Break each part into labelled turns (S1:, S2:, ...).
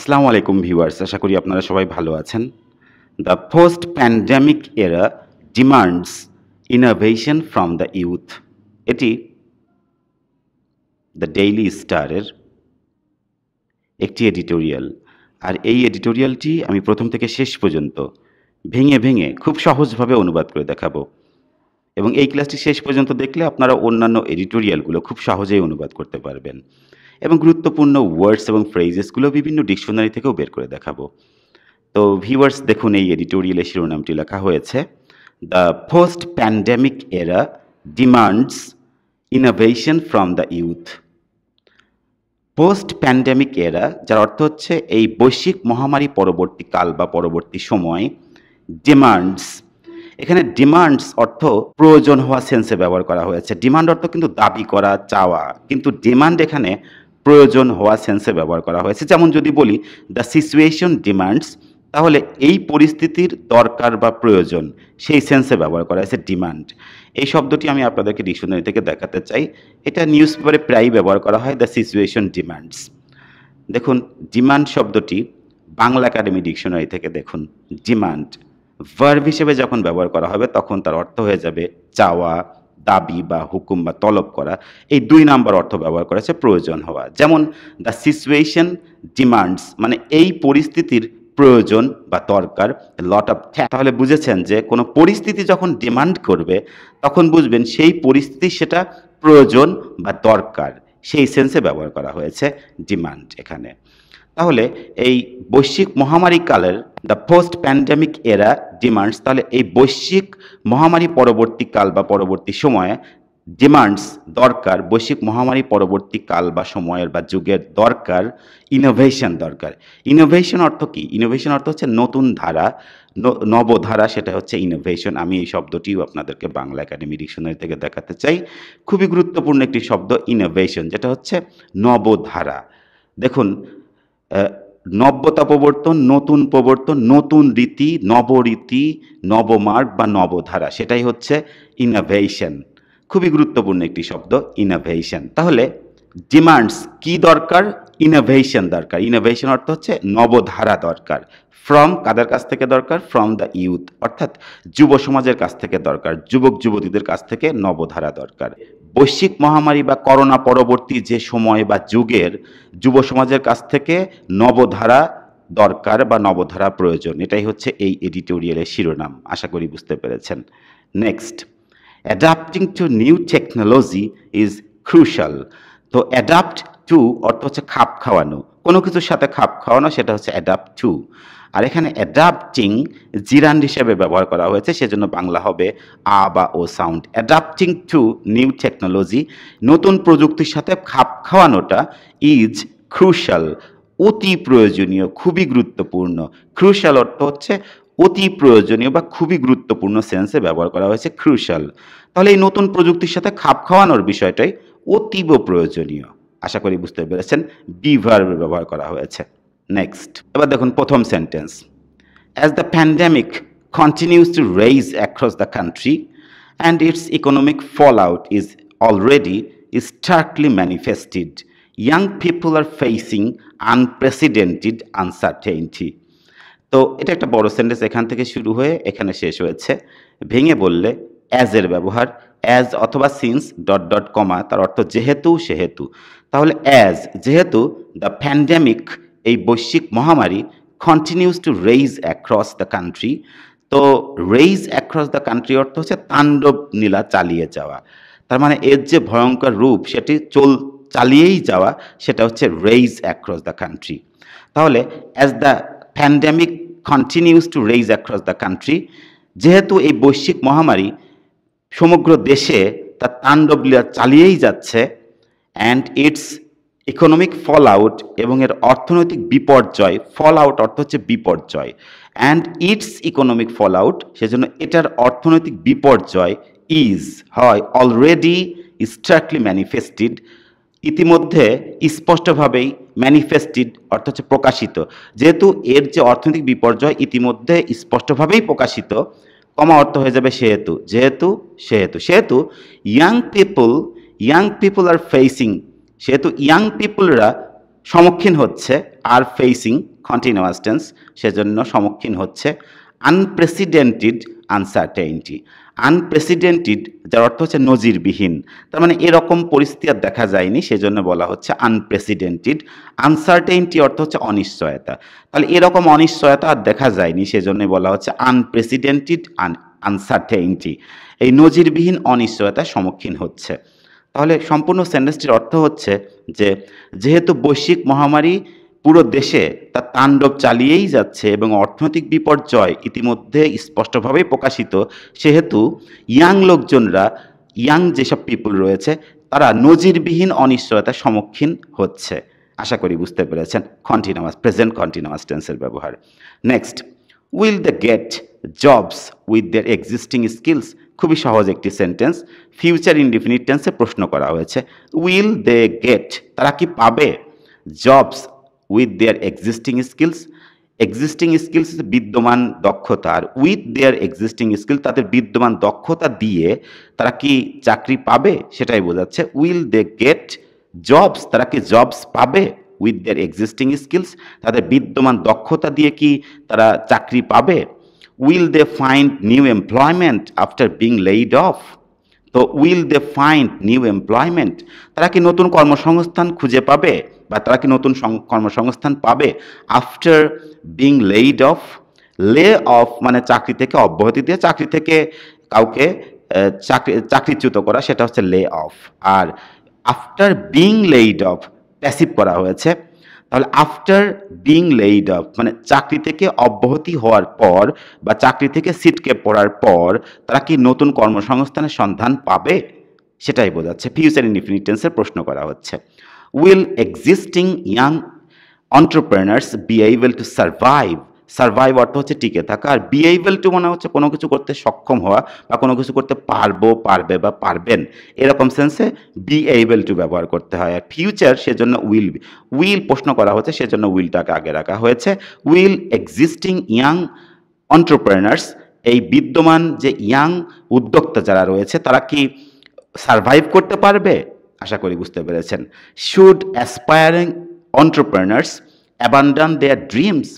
S1: আসসালামু আলাইকুম ভিউয়ার্স, আশা করি আপনারা সবাই ভালো আছেন। দ্য পোস্ট প্যান্ডেমিক এরা demands innovation from the youth. এটি দ্য ডেইলি স্টারের একটি এডিটোরিয়াল। আর এই এডিটোরিয়ালটি আমি প্রথম থেকে শেষ পর্যন্ত ভেঙে ভেঙে খুব সহজভাবে অনুবাদ করে দেখাবো, এবং এই ক্লাসটি শেষ পর্যন্ত দেখলে আপনারা অন্যান্য এডিটোরিয়ালগুলো খুব সহজেই অনুবাদ করতে পারবেন, এবং গুরুত্বপূর্ণ ওয়ার্ডস এবং ফ্রেজেসগুলো বিভিন্ন ডিকশনারি থেকেও বের করে দেখাবো। তো ভিউয়ার্স, দেখুন এই এডিটোরিয়ালের শিরোনামটি লেখা হয়েছে দ্য পোস্ট প্যান্ডেমিক এরা demands innovation from the youth. Post pandemic এরা, যার অর্থ হচ্ছে এই বৈশ্বিক মহামারী পরবর্তী কাল বা পরবর্তী সময়। ডিমান্ডস, এখানে ডিমান্ডস অর্থ প্রয়োজন হওয়া সেন্সে ব্যবহার করা হয়েছে। ডিমান্ড অর্থ কিন্তু দাবি করা, চাওয়া, কিন্তু ডিমান্ড এখানে প্রয়োজন হওয়া সেন্সে ব্যবহার করা হয়েছে। যেমন যদি বলি দ্য সিচুয়েশন ডিমান্ডস, তাহলে এই পরিস্থিতির দরকার বা প্রয়োজন, সেই সেন্সে ব্যবহার করা হয়েছে ডিমান্ড। এই শব্দটি আমি আপনাদেরকে ডিকশনারি থেকে দেখাতে চাই। এটা নিউজ পেপারে প্রায়ই ব্যবহার করা হয়, দ্য সিচুয়েশন ডিমান্ডস। দেখুন, ডিমান্ড শব্দটি বাংলা একাডেমি ডিকশনারি থেকে দেখুন, ডিমান্ড ভার্ব হিসেবে যখন ব্যবহার করা হবে তখন তার অর্থ হয়ে যাবে চাওয়া, দাবি বা হুকুম বা তলব করা। এই 2 নাম্বার অর্থ ব্যবহার করেছে প্রয়োজন হওয়া। যেমন দ্য সিচুয়েশন ডিমান্ডস মানে এই পরিস্থিতির প্রয়োজন বা দরকার লট অফ। তাহলে বুঝেছেন যে কোনো পরিস্থিতি যখন ডিমান্ড করবে তখন বুঝবেন সেই পরিস্থিতি সেটা প্রয়োজন বা দরকার, সেই সেন্সে ব্যবহার করা হয়েছে ডিমান্ড এখানে। তাহলে এই বৈশ্বিক মহামারী কালের দ্য পোস্ট প্যান্ডেমিক এরা ডিমান্ডস, তাহলে এই বৈশ্বিক মহামারী পরবর্তী কাল বা পরবর্তী সময়ে ডিমান্ডস দরকার, বৈশ্বিক মহামারী পরবর্তী কাল বা সময়ের বা যুগের দরকার ইনোভেশন দরকার। ইনোভেশন অর্থ কি? ইনোভেশন অর্থ হচ্ছে নতুন ধারা, নবধারা, সেটা হচ্ছে ইনোভেশন। আমি এই শব্দটিও আপনাদেরকে বাংলা একাডেমি ডিকশনারি থেকে দেখাতে চাই। খুবই গুরুত্বপূর্ণ একটি শব্দ ইনোভেশন, যেটা হচ্ছে নবধারা। দেখুন, নব্যতা প্রবর্তন, নতুন প্রবর্তন, নতুন রীতি, নবরীতি, নবমার্গ বা নবধারা, সেটাই হচ্ছে ইনোভেশন। খুবই গুরুত্বপূর্ণ একটি শব্দ ইনোভেশন। তাহলে ডিমান্ডস কি দরকার? ইনোভেশন দরকার। ইনোভেশন অর্থ হচ্ছে নবধারা দরকার। ফ্রম কাদের কাছ থেকে দরকার? ফ্রম দ্য ইউথ, অর্থাৎ যুব সমাজের কাছ থেকে দরকার, যুবক যুবতীদের কাছ থেকে নবধারা দরকার। বৈশ্বিক মহামারী বা করোনা পরবর্তী যে সময় বা যুগের যুব সমাজের কাছ থেকে নবধারা দরকার বা নবধারা প্রয়োজন, এটাই হচ্ছে এই এডিটোরিয়ালের শিরোনাম। আশা করি বুঝতে পেরেছেন। Next, adapting to new technology is crucial. তো অ্যাডাপ্ট টু অর্থ হচ্ছে খাপ খাওয়ানো, কোনো কিছুর সাথে খাপ খাওয়ানো, সেটা হচ্ছে অ্যাডাপ্ট টু। আর এখানে অ্যাডাপ্টিং জিরান্ড হিসেবে ব্যবহার করা হয়েছে, সেজন্য বাংলা হবে আ বা ও sound. Adapting to new technology, নতুন প্রযুক্তির সাথে খাপ খাওয়ানোটা ইজ ক্রুশাল, অতি প্রয়োজনীয়, খুবই গুরুত্বপূর্ণ। ক্রুশাল অর্থ হচ্ছে অতি প্রয়োজনীয় বা খুবই গুরুত্বপূর্ণ সেন্সে ব্যবহার করা হয়েছে ক্রুশাল। তাহলে এই নতুন প্রযুক্তির সাথে খাপ খাওয়ানোর বিষয়টাই অতীব প্রয়োজনীয়। আশা করি বুঝতে পেরেছেন। বি ভার্ব ব্যবহার করা হয়েছে। নেক্সট, এবার দেখুন প্রথম sentence. As the pandemic continues to raise across the country and its economic fallout is already starkly manifested, young people are facing unprecedented uncertainty. তো এটা একটা বড় সেন্টেন্স, এখান থেকে শুরু হয়ে এখানে শেষ হয়েছে। ভেঙে বললে অ্যাজ এর ব্যবহার, অ্যাজ অথবা সিন্স ডট ডট কমা, তার অর্থ যেহেতু সেহেতু। তাহলে অ্যাজ, যেহেতু দ্য প্যান্ডেমিক এই বৈশ্বিক মহামারী continuous to raise across the country. তো রেইজ অ্যাক্রস দ্য কান্ট্রি অর্থ হচ্ছে তাণ্ডব নীলা, চালিয়ে যাওয়া। তার মানে এর যে ভয়ঙ্কর রূপ সেটি চালিয়েই যাওয়া, সেটা হচ্ছে রেইজ অ্যাক্রস দ্য কান্ট্রি। তাহলে as the pandemic continues to raise across the country, যেহেতু এই বৈশ্বিক মহামারী সমগ্র দেশে তার তাণ্ডব লীলা চালিয়েই যাচ্ছে, and its economic fallout, এবং এর অর্থনৈতিক বিপর্যয়, ফল আউট অর্থ হচ্ছে বিপর্যয়, and its economic fallout, সেজন্য এটার অর্থনৈতিক বিপর্যয় ইজ হয় অলরেডি স্ট্রাকলি ম্যানিফেস্টেড, ইতিমধ্যে স্পষ্টভাবেই, ম্যানিফেস্টেড অর্থ হচ্ছে প্রকাশিত। যেহেতু এর যে অর্থনৈতিক বিপর্যয় ইতিমধ্যে স্পষ্টভাবেই প্রকাশিত, কমা অর্থ হয়ে যাবে সেহেতু, যেহেতু সেহেতু, সেহেতু ইয়াং পিপল আর ফেসিং, সেহেতু ইয়াং পিপলরা সম্মুখীন হচ্ছে, আর ফেসিং কন্টিনিউয়াস টেন্স, সেজন্য সম্মুখীন হচ্ছে আনপ্রেসিডেন্টেড আনসার্টেইনটি। আনপ্রেসিডেন্টেড যার অর্থ হচ্ছে নজিরবিহীন, তার মানে এরকম পরিস্থিতি আর দেখা যায়নি, সেজন্য বলা হচ্ছে আনপ্রেসিডেন্টেড। আনসার্টেইনটি অর্থ হচ্ছে অনিশ্চয়তা, তাহলে এরকম অনিশ্চয়তা আর দেখা যায়নি, সেজন্য বলা হচ্ছে আনপ্রেসিডেন্টেড আনসার্টেইনটি, এই নজিরবিহীন অনিশ্চয়তার সম্মুখীন হচ্ছে। তাহলে সম্পূর্ণ সেন্টেন্সটির অর্থ হচ্ছে যে যেহেতু বৈশ্বিক মহামারী পুরো দেশে তার তাণ্ডব চালিয়েই যাচ্ছে এবং অর্থনৈতিক বিপর্যয় ইতিমধ্যে স্পষ্টভাবেই প্রকাশিত, সেহেতু ইয়াং লোকজনরা, ইয়াং যেসব পিপুল রয়েছে, তারা নজিরবিহীন অনিশ্চয়তার সম্মুখীন হচ্ছে। আশা করি বুঝতে পেরেছেন কন্টিনিউয়াস, প্রেজেন্ট কন্টিনিউয়াস টেন্সের ব্যবহার। Next, will they get jobs with their existing skills. খুবই সহজ একটি সেন্টেন্স, ফিউচার ইনডিফিনিট টেন্সে প্রশ্ন করা হয়েছে। উইল দে গেট, তারা কি পাবে, jobs with their existing skills. Existing skills বিদ্যমান দক্ষতা, আর উইথ দেয়ার এক্সিস্টিং স্কিল তাদের বিদ্যমান দক্ষতা দিয়ে তারা কি চাকরি পাবে সেটাই বোঝাচ্ছে। উইল দে গেট জবস, তারা কি জবস পাবে উইথ দেয়ার এক্সিস্টিং স্কিলস, তাদের বিদ্যমান দক্ষতা দিয়ে কি তারা চাকরি পাবে। Will they find new employment after being laid off. তো will they find new employment, তারা কি নতুন কর্মসংস্থান খুঁজে পাবে বা তারা কি নতুন কর্মসংস্থান পাবে আফটার বিং লেইড অফ। লে অফ মানে চাকরি থেকে অব্যাহতি দিয়ে, চাকরি থেকে কাউকে চাকরিচ্যুত করা, সেটা হচ্ছে লে অফ। আর after being laid off passive করা হয়েছে, তাহলে আফটার বিং লেইড অফ মানে চাকরি থেকে অব্যাহতি হওয়ার পর বা চাকরি থেকে ছিটকে পড়ার পর তারা কি নতুন কর্মসংস্থানের সন্ধান পাবে সেটাই বোঝাচ্ছে। ফিউচার ইনডিফিনিট টেন্সের প্রশ্ন করা হচ্ছে। Will existing young entrepreneurs be able to survive. Survive অর্থ হচ্ছে টিকে থাকা, আর বি এবল টু মানে হচ্ছে কোনো কিছু করতে সক্ষম হওয়া বা কোনো কিছু করতে পারবো, পারবে বা পারবেন, এরকম সেন্সে বি এবল টু ব্যবহার করতে হয়। আর ফিউচার সেজন্য উইল, উইল প্রশ্ন করা হচ্ছে সেজন্য উইলটাকে আগে রাখা হয়েছে। উইল এক্সিস্টিং ইয়াং এন্টারপ্রেনার্স, এই বিদ্যমান যে ইয়াং উদ্যোক্তা যারা রয়েছে তারা কি সার্ভাইভ করতে পারবে, আশা করি বুঝতে পেরেছেন। Should aspiring entrepreneurs abandon there dreams.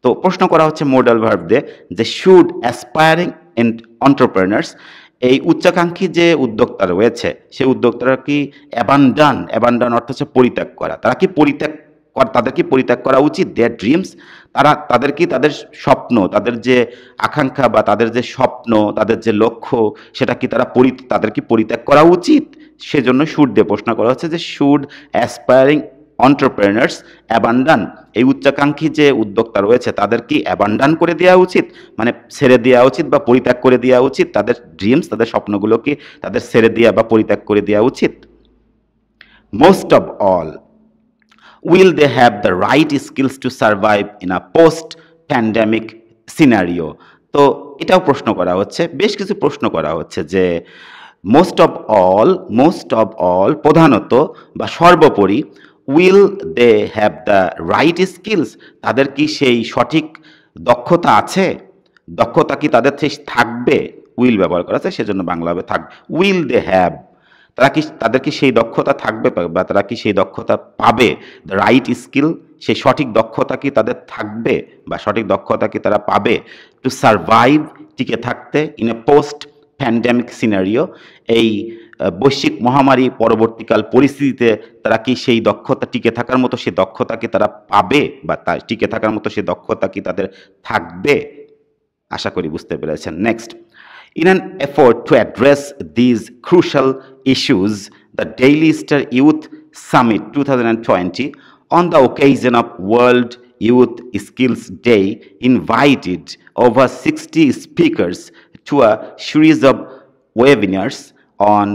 S1: তো প্রশ্ন করা হচ্ছে মোডাল ভার্ব দিয়ে যে শুড অ্যাসপায়ারিং এন্টারপ্রেনার্স, এই উচ্চাকাঙ্ক্ষী যে উদ্যোক্তা রয়েছে সেই উদ্যোক্তারা কি অ্যাবান্ডন, অ্যাবান্ডন অর্থ হচ্ছে পরিত্যাগ করা, তারা কি তাদের কি পরিত্যাগ করা উচিত দেয়ার ড্রিমস, তাদের কি তাদের স্বপ্ন, তাদের যে আকাঙ্ক্ষা বা তাদের যে স্বপ্ন, তাদের যে লক্ষ্য, সেটা কি তাদের কি পরিত্যাগ করা উচিত, সেজন্য শুড দিয়ে প্রশ্ন করা হচ্ছে যে শুড অ্যাসপায়ারিং এন্টারপ্রেনার্স অ্যাবান্ডন, এই উচ্চাকাঙ্ক্ষী যে উদ্যোক্তা রয়েছে তাদের কি অ্যাবান্ডন করে দেওয়া উচিত, মানে ছেড়ে দেওয়া উচিত বা পরিত্যাগ করে দেওয়া উচিত, তাদের ড্রিমস, তাদের স্বপ্নগুলো কি তাদের ছেড়ে দেওয়া বা পরিত্যাগ করে দেওয়া উচিত। Most of all, will they have the right skills to survive in a post pandemic scenario। তো এটাও প্রশ্ন করা হচ্ছে, বেশ কিছু প্রশ্ন করা হচ্ছে যে মোস্ট অফ অল প্রধানত বা সর্বোপরি, will they have the right skills, তাদের কি সেই সঠিক দক্ষতা আছে, দক্ষতা কি তাদের থাকবে, উইল ব্যবহার করা আছে সেজন্য বাংলা হবে থাকবে। উইল দে হ্যাভ, তাদের কি সেই দক্ষতা থাকবে বা তারা কি সেই দক্ষতা পাবে, দ্য রাইট স্কিল, সেই সঠিক দক্ষতা কি তাদের থাকবে বা সঠিক দক্ষতা কি তারা পাবে, টু সার্ভাইভ টিকে থাকতে, in a post pandemic scenario, এই বৈশ্বিক মহামারী পরবর্তীকাল পরিস্থিতিতে তারা কি সেই দক্ষতা টিকে থাকার মতো সেই দক্ষতা কি তারা পাবে বা টিকে থাকার মতো সেই দক্ষতা কি তাদের থাকবে, আশা করি বুঝতে পেরেছেন। Next, in an effort to address these crucial issues, the Daily Star Youth Summit 2020, on the occasion of World Youth Skills Day, invited over 60 speakers to a series of webinars on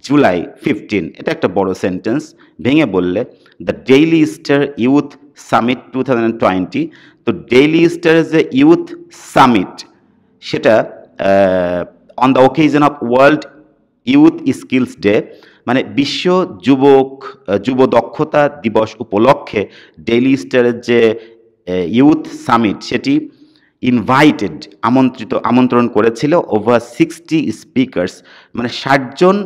S1: July 15। এটা একটা বড় sentence, ভেঙে বললে the daily star youth summit 2020। তো daily স্টারের যে youth summit সেটা on the occasion of world youth skills day, মানে বিশ্ব যুব দক্ষতা দিবস উপলক্ষে ডেইলি স্টারের যে ইউথ সামিট সেটি ইনভাইটেড আমন্ত্রণ করেছিল ওভার 60 স্পিকার্স, মানে 60 জন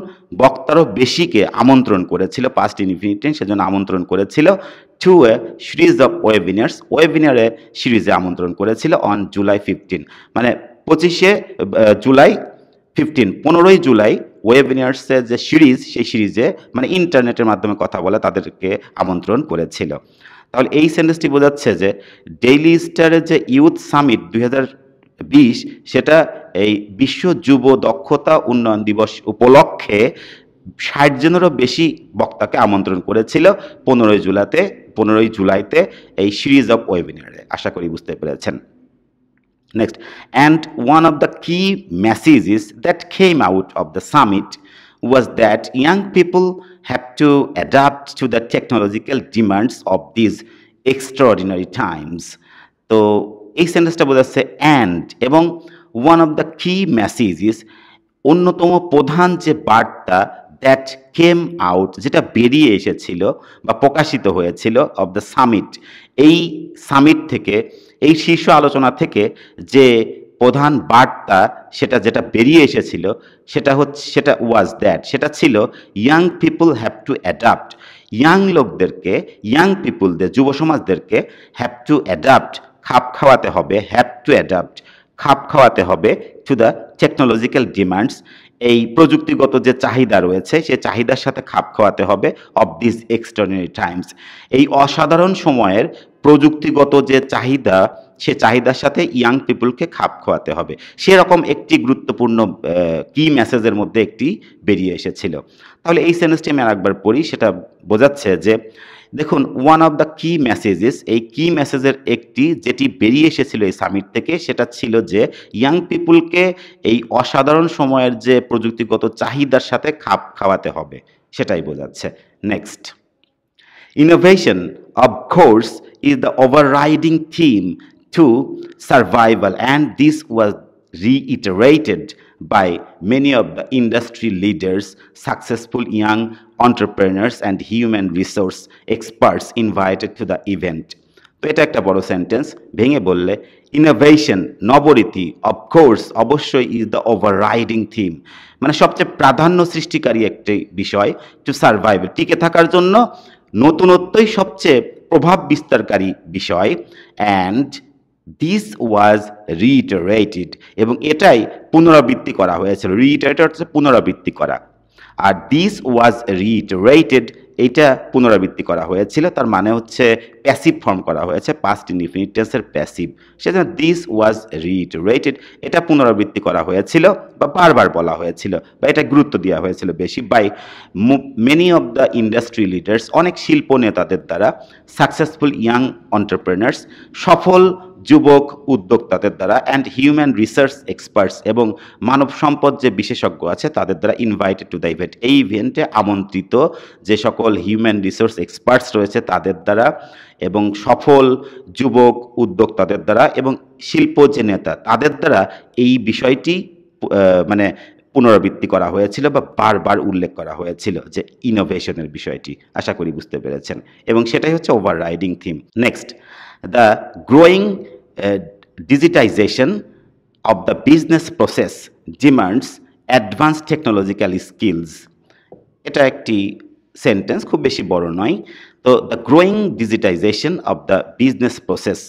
S1: বক্তারও বেশিকে আমন্ত্রণ করেছিল পাস্ট ইনফিনিট টেন্স, সেজন্য আমন্ত্রণ করেছিল টু এ সিরিজ অফ ওয়েবিনারে সিরিজে আমন্ত্রণ করেছিল অন জুলাই 15, মানে 25শে জুলাই 15ই জুলাই ওয়েবিনার্সের যে সিরিজ, সেই সিরিজে মানে ইন্টারনেটের মাধ্যমে কথা বলে তাদেরকে আমন্ত্রণ করেছিল। তাহলে এই সেন্টেন্সটি বোঝাচ্ছে যে ডেইলি স্টারের যে ইউথ সামিট 2020 সেটা এই বিশ্ব যুব দক্ষতা উন্নয়ন দিবস উপলক্ষে 60 জনেরও বেশি বক্তাকে আমন্ত্রণ করেছিল 15ই জুলাইতে এই সিরিজ অফ ওয়েবিনারে। আশা করি বুঝতে পেরেছেন। Next, and one of the key messages that came out of the summit was that young people have to adapt to the technological demands of these extraordinary times. তো এই সেন্টেন্সটা বোঝাচ্ছে অ্যান্ড এবং one of the কি messages, অন্যতম প্রধান যে বার্তা দ্যাট কেম আউট, যেটা বেরিয়ে এসেছিল বা প্রকাশিত হয়েছিল অফ দ্য সামিট, এই সামিট থেকে, এই শীর্ষ আলোচনা থেকে যে প্রধান বার্তা যেটা বেরিয়ে এসেছিল সেটা ওয়াজ দ্যাট, সেটা ছিল young people have to adapt, young পিপলদের, যুব সমাজদেরকে হ্যাভ টু অ্যাডাপ্ট, খাপ খাওয়াতে হবে টু দ্য টেকনোলজিক্যাল ডিমান্ডস, এই প্রযুক্তিগত যে চাহিদা রয়েছে সে চাহিদার সাথে খাপ খাওয়াতে হবে অফ দিস এক্সট্রাঅর্ডিনারি টাইমস, এই অসাধারণ সময়ের প্রযুক্তিগত যে চাহিদা, সে চাহিদার সাথে ইয়াং পিপলকে খাপ খাওয়াতে হবে। সেরকম একটি গুরুত্বপূর্ণ কি মেসেজের মধ্যে একটি বেরিয়ে এসেছিল। তাহলে এই সেন্টেন্সটি আমি আরেকবার পড়ি, সেটা বোঝাচ্ছে যে দেখুন, ওয়ান অফ দ্য কি মেসেজেস, এই কি মেসেজের একটি যেটি বেরিয়ে এসেছিল এই সামিট থেকে, সেটা ছিল যে ইয়াং পিপুলকে এই অসাধারণ সময়ের যে প্রযুক্তিগত চাহিদার সাথে খাপ খাওয়াতে হবে, সেটাই বোঝাচ্ছে। Next, innovation of course is the overriding theme to survival, and this was reiterated by many of the industry leaders, successful young entrepreneurs and human resource experts invited to the event. তো এটা একটা বড় sentence, ভেঙে বললে innovation, নবরীতি, of course অবশ্যই, is the overriding theme, মানে সবচেয়ে প্রাধান্য সৃষ্টিকারী একটি বিষয়, টু সার্ভাইভ, টিকে থাকার জন্য নতুনত্বই সবচেয়ে প্রভাব বিস্তারকারী বিষয়, অ্যান্ড দিস ওয়াজ রিইটারেটেড, এবং এটাই পুনরাবৃত্তি করা হয়েছিল। রিইটারেটেড হচ্ছে পুনরাবৃত্তি করা, আর দিস ওয়াজ রিইটারেটেড এইটা পুনরাবৃত্তি করা হয়েছিল, তার মানে হচ্ছে প্যাসিভ ফর্ম করা হয়েছে, পাস্ট ইনডিফিনিট টেন্সের প্যাসিভ, সেজন্য দিস ওয়াজ রিইটারেটেড, এটা পুনরাবৃত্তি করা হয়েছিল বা বারবার বলা হয়েছিল বা এটা গুরুত্ব দেওয়া হয়েছিল বেশি, by many of the industry leaders, অনেক শিল্প নেতাদের দ্বারা, সাকসেসফুল ইয়াং এন্টারপ্রেনার্স, সফল যুবক উদ্যোক্তাদের দ্বারা, অ্যান্ড হিউম্যান রিসার্চ এক্সপার্টস, এবং মানব সম্পদ যে বিশেষজ্ঞ আছে তাদের দ্বারা, ইনভাইটেড টু দ্য ইভেন্ট, এই ইভেন্টে আমন্ত্রিত যে সকল হিউম্যান রিসোর্স এক্সপার্টস রয়েছে তাদের দ্বারা, এবং সফল যুবক উদ্যোক্তাদের দ্বারা, এবং শিল্প যে নেতা তাদের দ্বারা এই বিষয়টি মানে পুনরাবৃত্তি করা হয়েছিল বা বারবার উল্লেখ করা হয়েছিল যে ইনোভেশনের বিষয়টি। আশা করি বুঝতে পেরেছেন, এবং সেটাই হচ্ছে overriding theme. Next, the growing digitization of the business process demands advanced technological skills. এটা একটি সেন্টেন্স, খুব বেশি বড় নয়। তো the growing digitisation of the business process,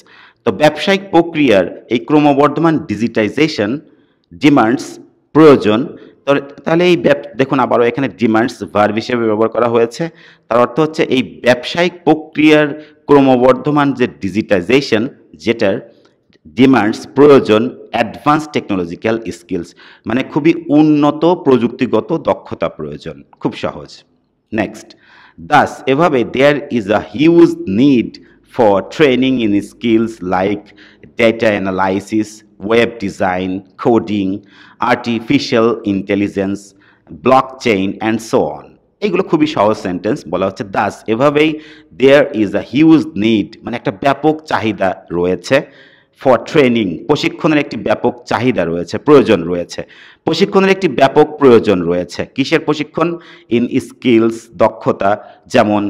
S1: তো ব্যবসায়িক প্রক্রিয়ার এই ক্রমবর্ধমান ডিজিটাইজেশন, ডিমান্ডস প্রয়োজন, তাহলে এই দেখুন আবারও এখানে ডিমান্ডস ভার্ব হিসেবে ব্যবহার করা হয়েছে, তার অর্থ হচ্ছে এই ব্যবসায়িক প্রক্রিয়ার ক্রমবর্ধমান যে ডিজিটাইজেশন, যেটার ডিমান্ডস প্রয়োজন অ্যাডভান্স টেকনোলজিক্যাল স্কিলস, মানে খুবই উন্নত প্রযুক্তিগত দক্ষতা প্রয়োজন, খুব সহজ। নেক্সট, দাস এভাবে there is a huge need for training in skills like data analysis, web design, coding, artificial intelligence, blockchain and so on. এইগুলো খুবই সহজ সেন্টেন্স, বলা হচ্ছে দাস এভাবেই there is a huge need, মানে একটা ব্যাপক চাহিদা রয়েছে, ফর ট্রেনিং প্রশিক্ষণের একটি ব্যাপক চাহিদা রয়েছে, প্রয়োজন রয়েছে, প্রশিক্ষণের একটি ব্যাপক প্রয়োজন রয়েছে। কিসের প্রশিক্ষণ? ইন স্কিলস, দক্ষতা, যেমন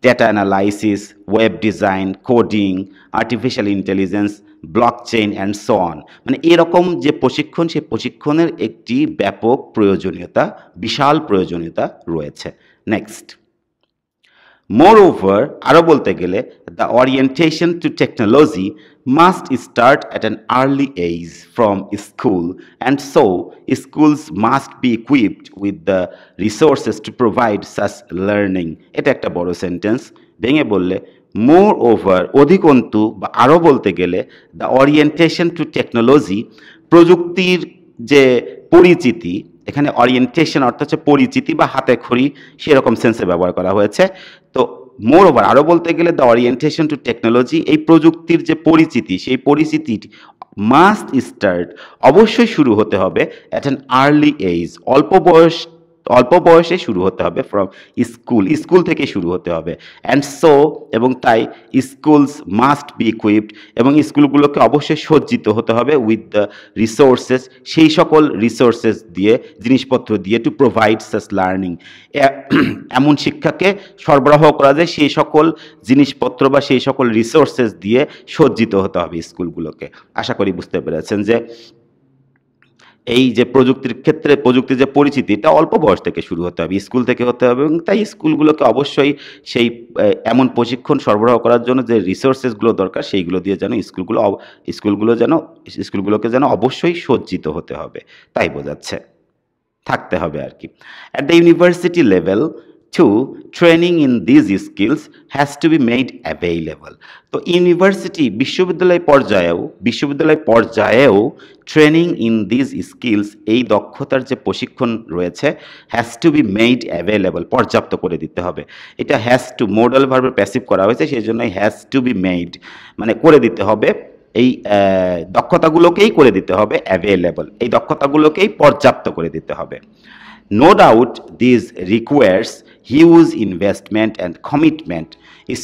S1: data analysis, web design, coding, artificial intelligence, blockchain and so on. মানে এরকম যে প্রশিক্ষণ, সেই প্রশিক্ষণের একটি ব্যাপক প্রয়োজনীয়তা, বিশাল প্রয়োজনীয়তা রয়েছে। নেক্সট, moreover, আরও বলতে গেলে, the orientation to technology must start at an early age from school, and so schools must be equipped with the resources to provide such learning. এটা একটা বড় সেন্টেন্স, ভেঙে বললে মোর ওভার অধিকন্তু বা আরও বলতে গেলে দ্য অরিয়েন্টেশন টু টেকনোলজি, প্রযুক্তির যে পরিচিতি, এখানে অরিয়েন্টেশন অর্থ হচ্ছে পরিচিতি বা হাতে খড়ি, সেরকম সেন্সে ব্যবহার করা হয়েছে। তো মোর ওভার আরও বলতে গেলে দ্য অরিয়েন্টেশন টু টেকনোলজি, এই প্রযুক্তির যে পরিচিতি, সেই পরিচিতি মাস্ট স্টার্ট, অবশ্যই শুরু হতে হবে অ্যাট অ্যান আর্লি এজ, অল্প বয়সে শুরু হতে হবে, ফ্রম স্কুল থেকে শুরু হতে হবে। অ্যান্ড সো, এবং তাই স্কুলস মাস্ট বি ইকুইপড, এবং স্কুলগুলোকে অবশ্যই সজ্জিত হতে হবে উইথ দ্য রিসোর্সেস, সেই সকল রিসোর্সেস দিয়ে, জিনিসপত্র দিয়ে, টু প্রোভাইড সাচ লার্নিং, এমন শিক্ষাকে সরবরাহ করা যায় সেই সকল জিনিসপত্র বা সেই সকল রিসোর্সেস দিয়ে সজ্জিত হতে হবে স্কুলগুলোকে। আশা করি বুঝতে পেরেছেন যে এই যে প্রযুক্তির ক্ষেত্রে প্রযুক্তির যে পরিচিতি, এটা অল্প বয়স থেকে শুরু হতে হবে, স্কুল থেকে হতে হবে, এবং তাই স্কুলগুলোকে অবশ্যই সেই এমন প্রশিক্ষণ সরবরাহ করার জন্য যে রিসোর্সেসগুলো দরকার, সেইগুলো দিয়ে যেন স্কুলগুলোকে যেন অবশ্যই সজ্জিত হতে হবে, তাই বোঝাচ্ছে, থাকতে হবে আর কি। At the university level too, training in these skills has to be made available. তো বিশ্ববিদ্যালয় পর্যায়েও ট্রেনিং ইন দিজ স্কিলস, এই দক্ষতার যে প্রশিক্ষণ রয়েছে, has to be made available, পর্যাপ্ত করে দিতে হবে। এটা হ্যাজ টু মোডাল ভার্বে প্যাসিভ করা হয়েছে, সেই জন্য হ্যাজ টু বি মেড মানে করে দিতে হবে, এই দক্ষতাগুলোকেই করে দিতে হবে অ্যাভেলেবল, এই দক্ষতাগুলোকেই পর্যাপ্ত করে দিতে হবে। No doubt this requires huge investment and commitment,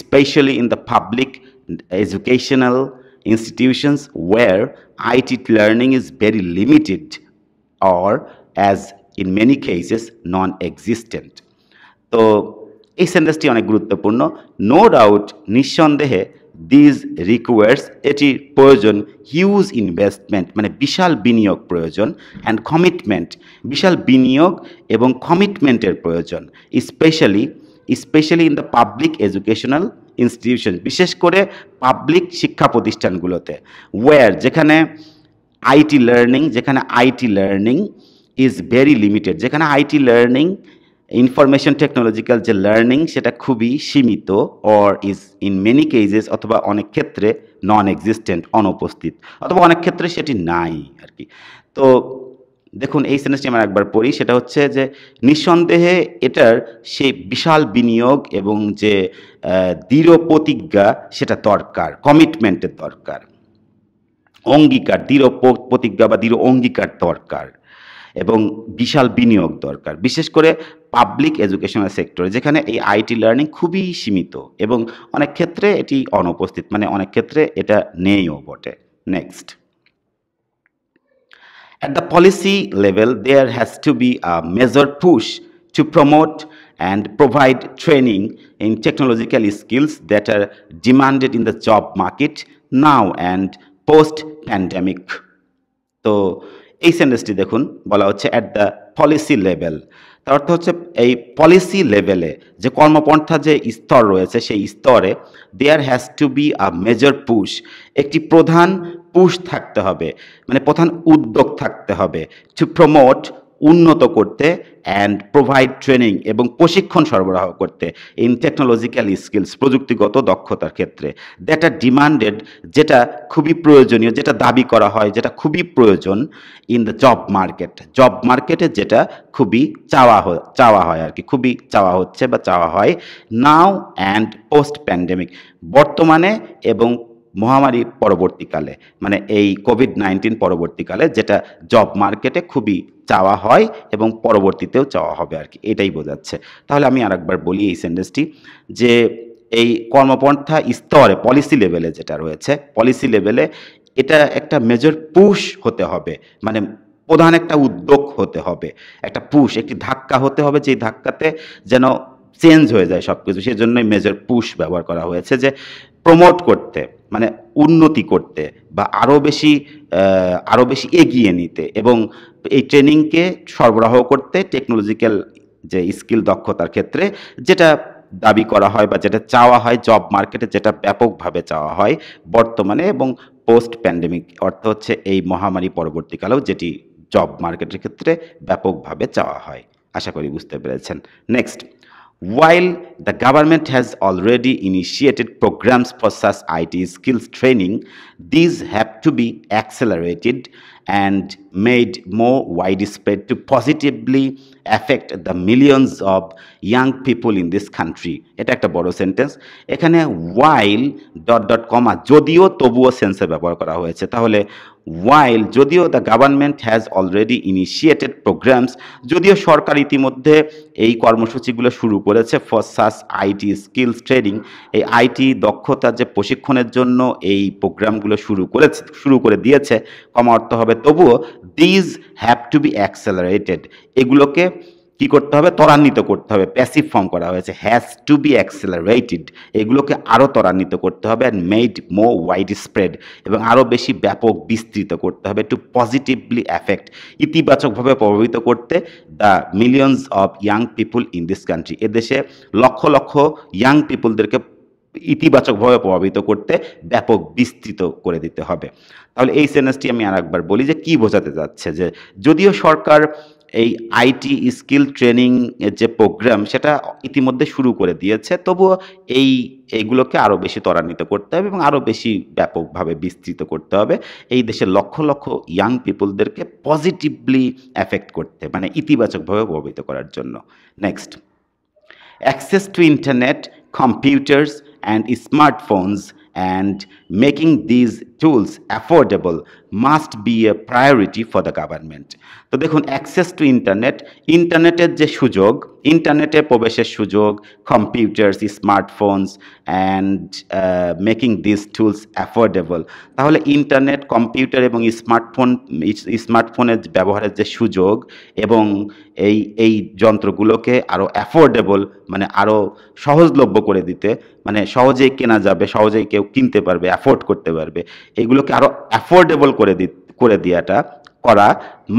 S1: specially in the public educational institutions where IT learning is very limited or, as in many cases, non-existent. তো এই সেন্টেন্সটি অনেক গুরুত্বপূর্ণ। নো ডাউট, নিঃসন্দেহে, দিজ রিকোয়ার্স, এটি প্রয়োজন, হিউজ ইনভেস্টমেন্ট মানে বিশাল বিনিয়োগ প্রয়োজন, অ্যান্ড কমিটমেন্ট, বিশাল বিনিয়োগ এবং কমিটমেন্টের প্রয়োজন, specially in the public educational institution, বিশেষ করে পাবলিক শিক্ষা প্রতিষ্ঠানগুলোতে, যেখানে IT learning is very limited, যেখানে আইটি লার্নিং, ইনফরমেশন টেকনোলজিক্যাল যে লার্নিং, সেটা খুবই সীমিত, or is in many cases, অথবা অনেক ক্ষেত্রে নন এক্সিস্টেন্ট, অনুপস্থিত, অথবা অনেক ক্ষেত্রে সেটি নাই আর কি। তো দেখুন এই সেন্টেন্সটি আমরা একবার পড়ি, সেটা হচ্ছে যে নিঃসন্দেহে এটার সেই বিশাল বিনিয়োগ এবং যে দৃঢ় প্রতিজ্ঞা, সেটা দরকার, কমিটমেন্টের দরকার, অঙ্গীকার, দৃঢ় প্রতিজ্ঞা বা দৃঢ় অঙ্গীকার দরকার, এবং বিশাল বিনিয়োগ দরকার, বিশেষ করে পাবলিক এডুকেশনাল সেক্টরে, যেখানে এই আইটি লার্নিং খুবই সীমিত এবং অনেক ক্ষেত্রে এটি অনুপস্থিত, মানে অনেক ক্ষেত্রে এটা নেইও বটে। Next, at the policy level, there has to be a measured push to promote and provide training in technological skills that are demanded in the job market now and post-pandemic. তো এই সেন্টেন্সটি দেখুন, বলা হচ্ছে অ্যাট দ্য পলিসি লেভেল, তার অর্থ হচ্ছে এই policy লেভেলে যে কর্মপন্থা যে স্তর রয়েছে, সেই স্তরে there has to be a major push, একটি প্রধান পুশ থাকতে হবে, মানে প্রধান উদ্যোগ থাকতে হবে, টু প্রমোট, উন্নত করতে, অ্যান্ড প্রোভাইড ট্রেনিং, এবং প্রশিক্ষণ সরবরাহ করতে, ইন টেকনোলজিক্যাল স্কিলস, প্রযুক্তিগত দক্ষতার ক্ষেত্রে, দ্যাট আর ডিমান্ডেড, যেটা খুবই প্রয়োজনীয়, যেটা দাবি করা হয়, যেটা খুবই প্রয়োজন, ইন দ্য জব মার্কেটে যেটা খুবই চাওয়া হয় আর কি, খুবই চাওয়া হচ্ছে বা চাওয়া হয়, নাও অ্যান্ড পোস্ট প্যান্ডেমিক, বর্তমানে এবং মহামারী পরবর্তীকালে, মানে এই কোভিড-19 পরবর্তীকালে যেটা জব মার্কেটে খুবই চাওয়া হয় এবং পরবর্তীতেও চাওয়া হবে আর কি, এটাই বোঝাচ্ছে। তাহলে আমি আরেকবার বলি এই সেন্টেন্সটি, যে এই কর্মপন্থা স্তরে পলিসি লেভেলে যেটা রয়েছে, পলিসি লেভেলে এটা একটা মেজর পুশ হতে হবে, মানে প্রধান একটা উদ্যোগ হতে হবে, একটা পুশ, একটি ধাক্কা হতে হবে, যেই ধাক্কাতে যেন চেঞ্জ হয়ে যায় সব কিছু, সেজন্যই মেজর পুশ ব্যবহার করা হয়েছে, যে প্রমোট করতে, মানে উন্নতি করতে বা আরও বেশি এগিয়ে নিতে এবং এই ট্রেনিংকে সরবরাহ করতে টেকনোলজিক্যাল যে স্কিল দক্ষতার ক্ষেত্রে যেটা দাবি করা হয় বা যেটা চাওয়া হয় জব মার্কেটে, যেটা ব্যাপকভাবে চাওয়া হয় বর্তমানে এবং পোস্ট প্যান্ডেমিক অর্থ হচ্ছে এই মহামারী পরবর্তীকালেও যেটি জব মার্কেটের ক্ষেত্রে ব্যাপকভাবে চাওয়া হয়। আশা করি বুঝতে পেরেছেন। Next, while the government has already initiated programs for such IT skills training, these have to be accelerated and made more widespread to positively affect the millions of young people in this country. এটা একটা বড় sentence. এখানে while dot dot কমা যদিও তবুও সেন্সে ব্যবহার করা হয়েছে। তাহলে while যদিও the government has already initiated programs, যদিও সরকার ইতিমধ্যে এই কর্মসূচিগুলো শুরু করেছে ফর সাস আইটি স্কিলস ট্রেনিং, এই আইটি দক্ষতার যে প্রশিক্ষণের জন্য এই প্রোগ্রামগুলো শুরু করে দিয়েছে, কমা অর্থ হবে তবুও, these have to be accelerated, এগুলোকে কি করতে হবে, ত্বরান্বিত করতে হবে। প্যাসিভ ফর্ম করা হয়েছে, হ্যাজ টু বি অ্যাক্সেলারেটেড, এগুলোকে আরও ত্বরান্বিত করতে হবে। And made more wide spread, এবং আরও বেশি ব্যাপক বিস্তৃত করতে হবে। টু পজিটিভলি অ্যাফেক্ট, ইতিবাচকভাবে প্রভাবিত করতে the millions of young people in this country, এদেশে লক্ষ লক্ষ ইয়াং পিপুলদেরকে ইতিবাচকভাবে প্রভাবিত করতে ব্যাপক বিস্তৃত করে দিতে হবে। তাহলে এই সেন্টেন্সটি আমি আরেকবার বলি যে কি বোঝাতে যাচ্ছে, যে যদিও সরকার এই আইটি স্কিল ট্রেনিং এর যে প্রোগ্রাম সেটা ইতিমধ্যে শুরু করে দিয়েছে, তবুও এইগুলোকে আরও বেশি ত্বরান্বিত করতে হবে এবং আরও বেশি ব্যাপকভাবে বিস্তৃত করতে হবে এই দেশের lakh lakh young পিপুলদেরকে positively affect করতে, মানে ইতিবাচকভাবে প্রভাবিত করার জন্য। Next, access to internet, computers and smartphones and making these tools affordable must be a priority for the government. তো দেখুন, অ্যাক্সেস টু ইন্টারনেট, ইন্টারনেটের যে সুযোগ, ইন্টারনেটে প্রবেশের সুযোগ, computers, smartphones and making this tools affordable, তাহলে ইন্টারনেট, কম্পিউটার এবং স্মার্টফোনের ব্যবহারের যে সুযোগ এবং এই যন্ত্রগুলোকে আরও অ্যাফোর্ডেবল, মানে আরও সহজলভ্য করে দিতে, মানে সহজেই কেনা যাবে, সহজেই কেউ কিনতে পারবে, অ্যাফোর্ড করতে পারবে, এগুলোকে আরও অ্যাফোর্ডেবল করে দেওয়াটা করা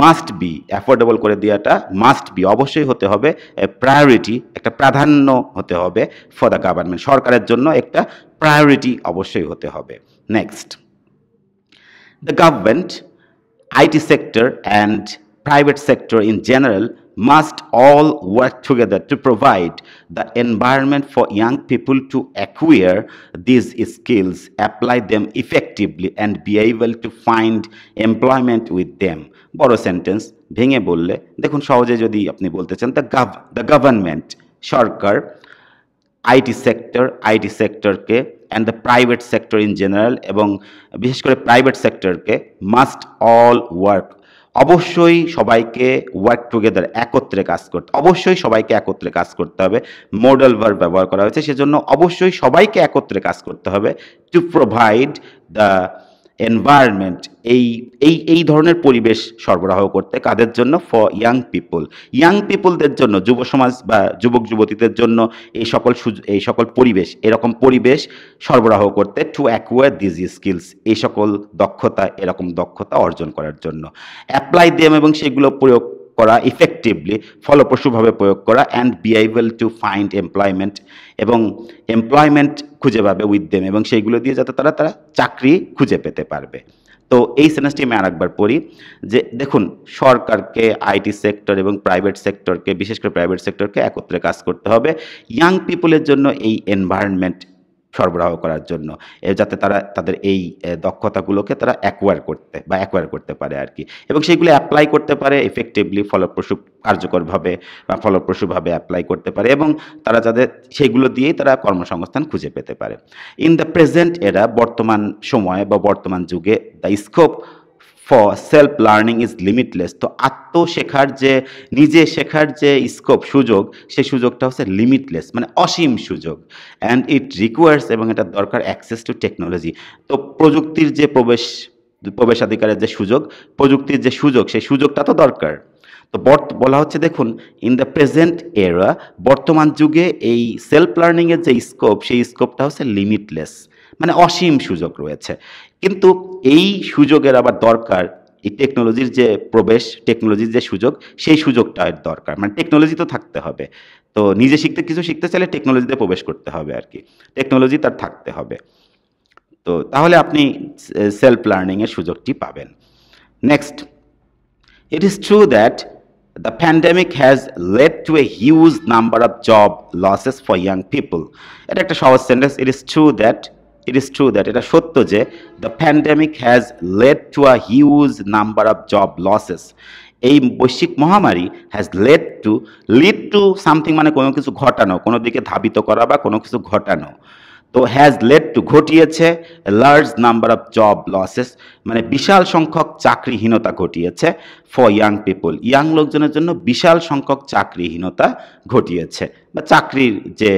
S1: মাস্ট বি, অ্যাফোর্ডেবল করে দেওয়াটা মাস্ট বি, অবশ্যই হতে হবে, প্রায়োরিটি, একটা প্রাধান্য হতে হবে ফর দ্য গভর্নমেন্ট, সরকারের জন্য একটা প্রায়োরিটি অবশ্যই হতে হবে। Next, the government, IT sector and private sector in general must all work together to provide the environment for young people to acquire these skills, apply them effectively and be able to find employment with them. বড় sentence, ভেঙে বললে দেখুন সহজে যদি আপনি বলতে চান, the government, সরকার, আইটি সেক্টরকে and the private sector in general, এবং বিশেষ করে প্রাইভেট সেক্টরকে, মাস্ট অল ওয়ার্ক, অবশ্যই সবাইকে ওয়ার্ক টুগেদার, একত্রে কাজ করতে, অবশ্যই সবাইকে একত্রে কাজ করতে হবে। মডেল ভার্ব ব্যবহার করা হয়েছে, সেজন্য অবশ্যই সবাইকে একত্রে কাজ করতে হবে। টু প্রোভাইড দ্য এনভায়রনমেন্ট, এই ধরনের পরিবেশ সরবরাহ করতে, কাদের জন্য, ফর ইয়াং পিপলদের জন্য, যুব সমাজ বা যুবক যুবতীদের জন্য এই সকল পরিবেশ, এরকম পরিবেশ সরবরাহ করতে। টু অ্যাকুয়ার দিস স্কিলস, এই সকল দক্ষতা, এরকম দক্ষতা অর্জন করার জন্য। অ্যাপ্লাই দেম, এবং সেগুলো প্রয়োগ করা, ইফেক্টিভলি, ফলপ্রসূভাবে প্রয়োগ করা। And be able to find employment, এবং এমপ্লয়মেন্ট খুঁজে পাবে উইথ দেম, এবং সেইগুলো দিয়ে যাতে তারা চাকরি খুঁজে পেতে পারবে। তো এই সেন্টেন্সটি আমি আরেকবার পড়ি, যে দেখুন সরকারকে, আইটি সেক্টর এবং প্রাইভেট সেক্টরকে, বিশেষ করে প্রাইভেট সেক্টরকে একত্রে কাজ করতে হবে ইয়াং পিপলের জন্য এই এনভায়রনমেন্ট সরবরাহ করার জন্য, যাতে তারা তাদের এই দক্ষতাগুলোকে তারা অ্যাকোয়ার করতে পারে আর কি, এবং সেইগুলো অ্যাপ্লাই করতে পারে এফেক্টিভলি, কার্যকরভাবে বা ফলপ্রসূভাবে অ্যাপ্লাই করতে পারে, এবং তারা যাদের সেইগুলো দিয়েই তারা কর্মসংস্থান খুঁজে পেতে পারে। ইন দ্য প্রেজেন্ট এরা, বর্তমান সময়ে বা বর্তমান যুগে, the scope for self learning is limitless, তো নিজে শেখার যে স্কোপ, সুযোগ, সেই সুযোগটা হচ্ছে লিমিটলেস, মানে অসীম সুযোগ। অ্যান্ড ইট রিকোয়ার্স, এবং এটা দরকার, অ্যাক্সেস টু টেকনোলজি, তো প্রযুক্তির যে প্রবেশাধিকারের যে সুযোগ, প্রযুক্তির যে সুযোগ, সেই সুযোগটা তো দরকার। তো বলা হচ্ছে দেখুন, ইন দ্য প্রেজেন্ট এরা, বর্তমান যুগে এই সেলফ লার্নিংয়ের যে স্কোপ, সেই স্কোপটা হচ্ছে লিমিটলেস, মানে অসীম সুযোগ রয়েছে। কিন্তু এই সুযোগের আবার দরকার, এই টেকনোলজির যে প্রবেশ, টেকনোলজির যে সুযোগ, সেই সুযোগটা দরকার। মানে টেকনোলজি তো থাকতে হবে। তো নিজে কিছু শিখতে চাইলে টেকনোলজিতে প্রবেশ করতে হবে আরকি। টেকনোলজি তার থাকতে হবে। তো তাহলে আপনি সেলফ লার্নিং এর সুযোগটি পাবেন। Next, it is true that the pandemic has led to a huge number of job losses for young people. এটা একটা সহজ sentence. it is true that এটা সত্য যে the pandemic has led to a huge number of job losses. এই বৈশ্বিক মহামারী has lead to something, মানে কোনো কিছু ঘটানো, কোনো দিকে ধাবিত করা বা কোনো কিছু ঘটানো। তো হ্যাজ লেড টু ঘটিয়েছে large number of job losses, মানে বিশাল সংখ্যক চাকরিহীনতা ঘটিয়েছে ফর ইয়াং পিপল, ইয়াং লোকজনের জন্য বিশাল সংখ্যক চাকরিহীনতা ঘটিয়েছে, বা চাকরির যে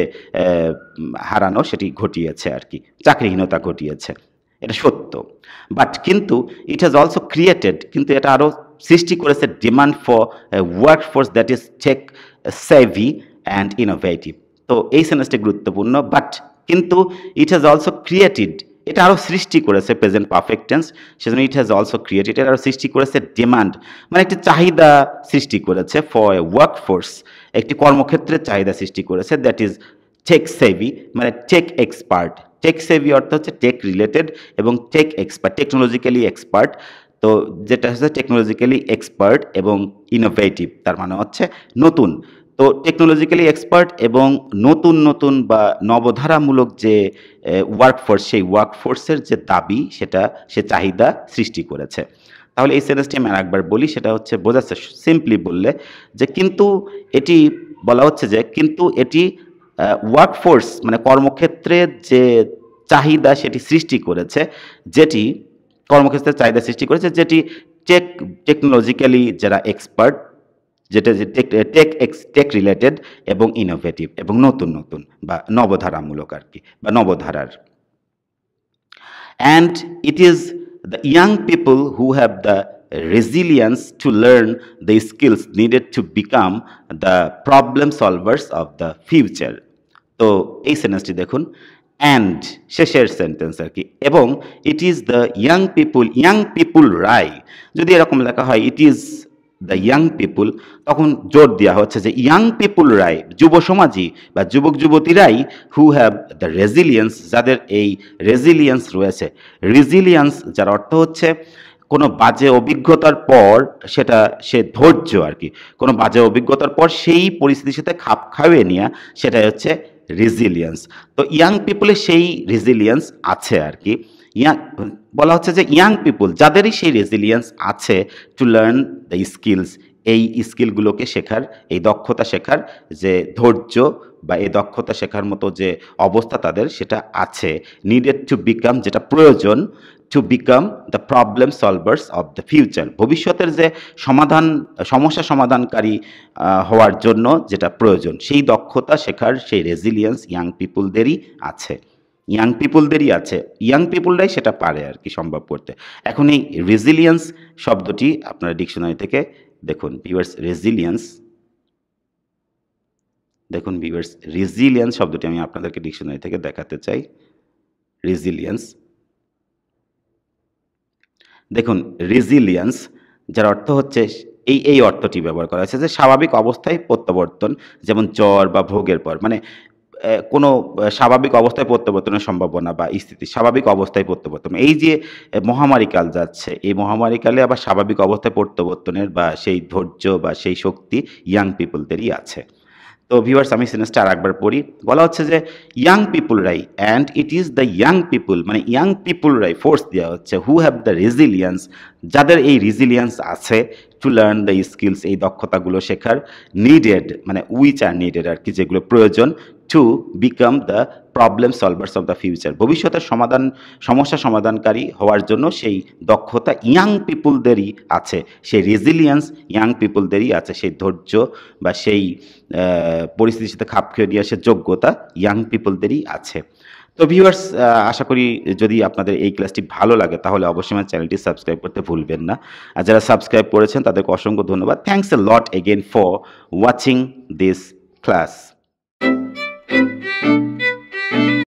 S1: হারানো সেটি ঘটিয়েছে আর কি, চাকরিহীনতা ঘটিয়েছে, এটা সত্য। বাট কিন্তু ইট হ্যাজ অলসো ক্রিয়েটেড, কিন্তু এটা আরও সৃষ্টি করেছে demand for workforce that is tech savvy and innovative. তো এই সেন্টেন্সটি গুরুত্বপূর্ণ। বাট কিন্তু ইট হ্যাজ অলসো ক্রিয়েটেড, এটা আরও সৃষ্টি করেছে, প্রেজেন্ট পারফেক্ট টেন্স, সেজন্য ইট হ্যাজ অলসো ক্রিয়েটেড, এটা আরও সৃষ্টি করেছে ডিমান্ড, মানে একটি চাহিদা সৃষ্টি করেছে ফর এ ওয়ার্কফোর্স, একটি কর্মক্ষেত্রের চাহিদা সৃষ্টি করেছে দ্যাট ইজ টেক সেভি, মানে টেক এক্সপার্ট। টেক সেভি অর্থ হচ্ছে টেক রিলেটেড, এবং টেক এক্সপার্ট টেকনোলজিক্যালি এক্সপার্ট। তো যেটা হচ্ছে টেকনোলজিক্যালি এক্সপার্ট এবং ইনোভেটিভ, তার মানে হচ্ছে নতুন। তো টেকনোলজিক্যালি এক্সপার্ট এবং নতুন নতুন বা নবধারামূলক যে ওয়ার্কফোর্স, সেই ওয়ার্কফোর্সের যে দাবি, সে চাহিদা সৃষ্টি করেছে। তাহলে এই সেন্টেন্সটি আমি আরেকবার বলি, সেটা হচ্ছে বোঝাচ্ছে সিম্পলি বললে যে কিন্তু এটি বলা হচ্ছে যে কিন্তু এটি ওয়ার্কফোর্স মানে কর্মক্ষেত্রের যে চাহিদা সেটি সৃষ্টি করেছে, যেটি কর্মক্ষেত্রের চাহিদা সৃষ্টি করেছে যেটি টেকনোলজিক্যালি যারা এক্সপার্ট, যেটা যে টেক রিলেটেড এবং ইনোভেটিভ এবং নতুন নতুন বা নবধারামূলক আর কি, বা নবধারার। And it is the young people who have the resilience to learn the skills needed to become the problem solvers of the future. তো এই সেন্টেন্সটি দেখুন, অ্যান্ড শেষের সেন্টেন্স আর কি, এবং it is the young people রাই, যদি এরকম লেখা হয় it is the young people, তখন জোর দেওয়া হচ্ছে যে ইয়াং পিপুল রাই, যুব সমাজী বা যুবক যুবতীরাই, হু হ্যাভ দ্য রেজিলিয়েন্স, যাদের এই রেজিলিয়েন্স রয়েছে। রেজিলিয়েন্স যার অর্থ হচ্ছে কোনো বাজে অভিজ্ঞতার পর সে ধৈর্য আর কি, কোনো বাজে অভিজ্ঞতার পর সেই পরিস্থিতির সাথে খাপ খাইয়ে নেওয়া, সেটাই হচ্ছে রেজিলিয়েন্স। তো ইয়াং পিপলের সেই রেজিলিয়েন্স আছে আর কি। বলা হচ্ছে যে ইয়াং পিপল যাদেরই সেই রেজিলিয়েন্স আছে টু লার্ন দ্য স্কিলস, এই স্কিলগুলোকে শেখার, এই দক্ষতা শেখার যে ধৈর্য বা এই দক্ষতা শেখার মতো যে অবস্থা তাদের সেটা আছে, নিডেড টু বিকাম, যেটা প্রয়োজন, to become the problem solvers of the future, ভবিষ্যতের যে সমস্যা সমাধানকারী হওয়ার জন্য যেটা প্রয়োজন, সেই দক্ষতা শেখার সেই রেজিলিয়েন্স ইয়াং পিপুলদেরই আছে, ইয়াং পিপুলরাই সেটা পারে আর কি সম্ভব করতে। এখন এই রেজিলিয়েন্স শব্দটি আপনারা ডিকশনারি থেকে দেখুন ভিউয়ার্স, রেজিলিয়েন্স শব্দটি আমি আপনাদেরকে ডিকশনারি থেকে দেখাতে চাই। রেজিলিয়েন্স, দেখুন রেজিলিয়েন্স যার অর্থ হচ্ছে এই অর্থটি ব্যবহার করা হয়েছে যে স্বাভাবিক অবস্থায় প্রত্যাবর্তন, যেমন জ্বর বা ভোগের পর, মানে কোনো স্বাভাবিক অবস্থায় প্রত্যাবর্তনের সম্ভাবনা বা স্থিতি, স্বাভাবিক অবস্থায় প্রত্যাবর্তন। এই যে মহামারীকাল যাচ্ছে, এই মহামারীকালে আবার স্বাভাবিক অবস্থায় প্রত্যাবর্তনের বা সেই ধৈর্য বা সেই শক্তি ইয়াং পিপলদেরই আছে। তো ভিউয়ার্স আমি সেন্টেন্সটা আরেকবার পড়ি। বলা হচ্ছে যে ইয়াং পিপুলরাই, and it is the young people, মানে ইয়াং পিপুলরাই ফোর্স দেওয়া হচ্ছে, হু হ্যাভ দ্য রেজিলিয়েন্স, যাদের এই রেজিলিয়েন্স আছে, টু লার্ন দ্য স্কিলস, এই দক্ষতাগুলো শেখার, নিডেড মানে উইচ আর নিডেড আর কি, যেগুলো প্রয়োজন, to become the problem solvers of the future, ভবিষ্যতের সমস্যা সমাধানকারী হওয়ার জন্য সেই দক্ষতা ইয়াং পিপুলদেরই আছে, সেই রেজিলিয়েন্স ইয়াং পিপুলদেরই আছে, সেই ধৈর্য বা সেই পরিস্থিতির সাথে খাপ খেয়ে দিয়ে আসার যোগ্যতা ইয়াং পিপুলদেরই আছে। তো ভিউয়ার্স আশা করি যদি আপনাদের এই ক্লাসটি ভালো লাগে তাহলে অবশ্যই আমার চ্যানেলটি সাবস্ক্রাইব করতে ভুলবেন না, আর যারা সাবস্ক্রাইব করেছেন তাদেরকে অসংখ্য ধন্যবাদ। Thanks a lot again for watching this class.